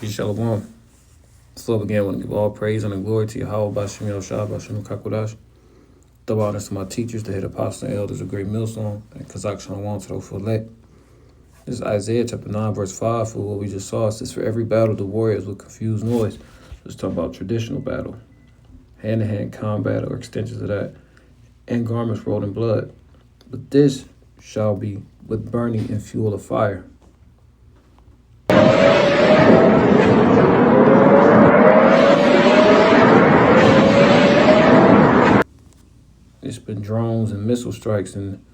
Shalom. So again, I want to give all praise and glory to Yahweh Bashem Yahushua Bashem Kakodash. Double honors to my teachers, the head apostles and elders of Great Millstone, and Kazak Shalom to those for elect. This is Isaiah chapter 9, verse 5. For what we just saw, it says, for every battle the warriors with confused noise. Let's talk about traditional battle, hand-to-hand combat or extensions of that, and garments rolled in blood. But this shall be with burning and fuel of fire. It's been drones and missile strikes, and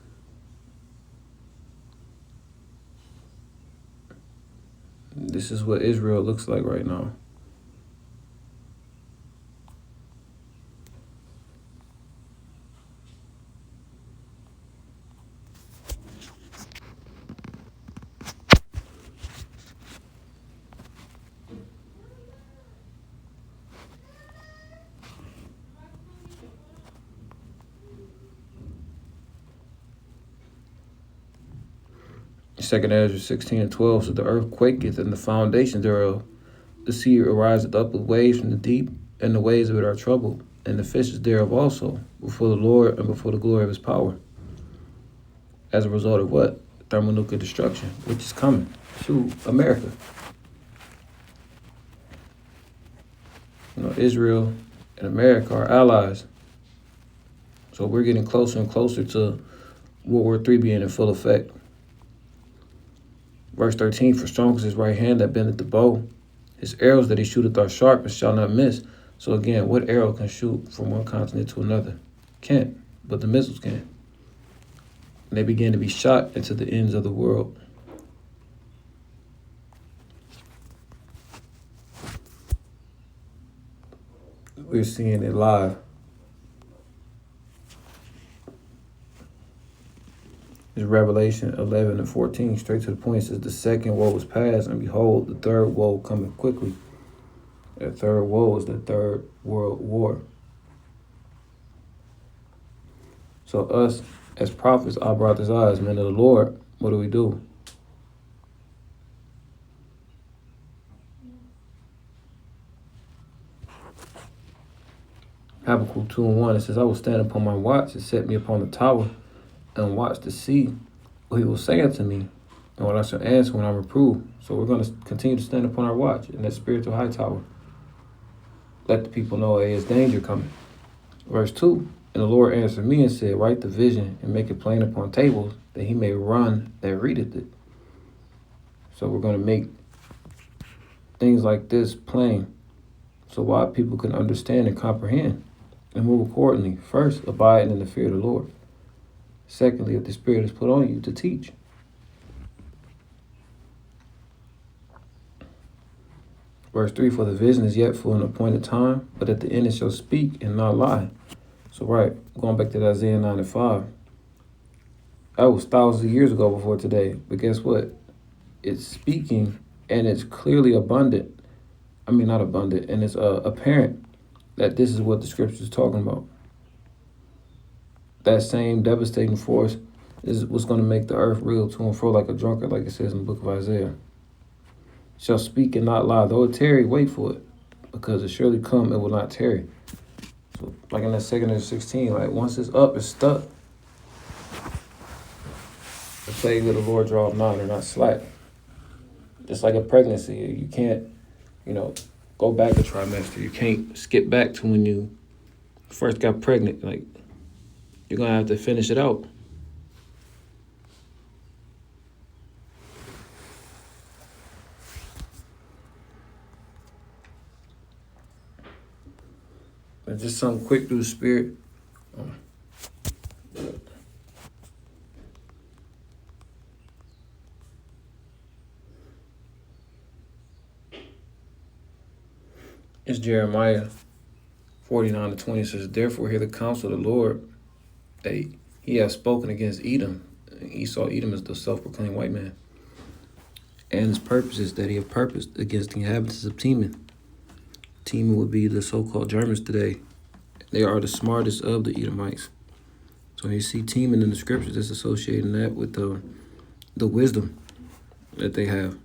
this is what Israel looks like right now. Second Ezra 16:12 says, the earth quaketh, and the foundations thereof. The sea ariseth up with waves from the deep, and the waves of it are troubled, and the fishes thereof also, before the Lord and before the glory of his power. As a result of what? Thermonuclear destruction, which is coming to America. Israel and America are allies. So we're getting closer and closer to World War III being in full effect. Verse 13, for strong is his right hand that bendeth the bow. His arrows that he shooteth are sharp and shall not miss. So again, what arrow can shoot from one continent to another? Can't, but the missiles can. And they begin to be shot into the ends of the world. We're seeing it live. It's Revelation 11:14, straight to the point. It says, the second woe was past, and behold, the third woe cometh quickly. That third woe is the third world war. So us, as prophets, our brothers' eyes, men of the Lord, what do? Habakkuk 2:1, it says, I will stand upon my watch and set me upon the tower and watch to see what he will say unto me and what I shall answer when I'm reproved. So we're going to continue to stand upon our watch in that spiritual high tower. Let the people know there's danger coming. Verse 2, and the Lord answered me and said, write the vision and make it plain upon tables, that he may run that readeth it. So we're going to make things like this plain, so why people can understand and comprehend and move accordingly. First, abiding in the fear of the Lord. Secondly, if the Spirit is put on you, to teach. Verse 3, for the vision is yet for an appointed time, but at the end it shall speak and not lie. So going back to Isaiah 9:5, that was thousands of years ago before today. But guess what? It's speaking, and it's clearly abundant. I mean, not abundant, and it's apparent that this is what the scripture is talking about. That same devastating force is what's going to make the earth reel to and fro like a drunkard, like it says in the book of Isaiah. Shall speak and not lie. Though it tarry, wait for it, because it surely come, it will not tarry. So like in that second Ezra 16, like once it's up, it's stuck. The plague of the Lord draweth nigh, they're not slack. Just like a pregnancy, you can't, go back a trimester. You can't skip back to when you first got pregnant. Like, you're going to have to finish it out. But just something quick through the spirit. It's Jeremiah 49:20 says, therefore hear the counsel of the Lord, that he has spoken against Edom. Esau, Edom is the self-proclaimed white man. And his purposes that he have purposed against the inhabitants of Teman. Teman would be the so-called Germans today. They are the smartest of the Edomites. So you see Teman in the scriptures, it's associating that with the wisdom that they have.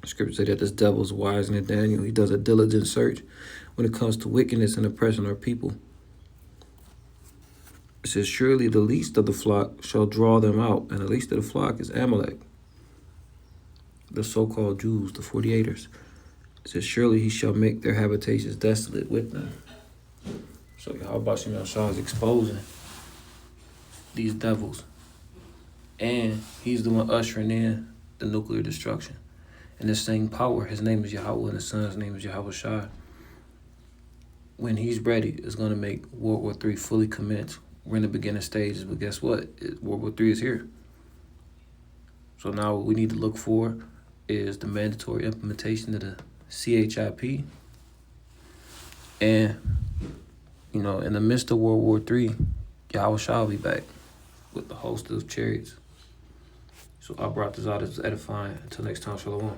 The scripture say that this devil is wiser than Daniel. He does a diligent search when it comes to wickedness and oppression our people. It says, surely the least of the flock shall draw them out, and the least of the flock is Amalek, the so-called Jews, the 48ers. It says, surely he shall make their habitations desolate with them. So Yahweh Shah is exposing these devils. And he's the one ushering in the nuclear destruction. And this same power, his name is Yahweh, and his son's name is Yahweh Shah. When he's ready, is going to make World War III fully commence. We're in the beginning stages, but guess what? World War III is here. So now what we need to look for is the mandatory implementation of the CHIP. And, you know, in the midst of World War III, Yahweh Shah will be back with the host of chariots. So I brought this out as edifying. Until next time, shalom.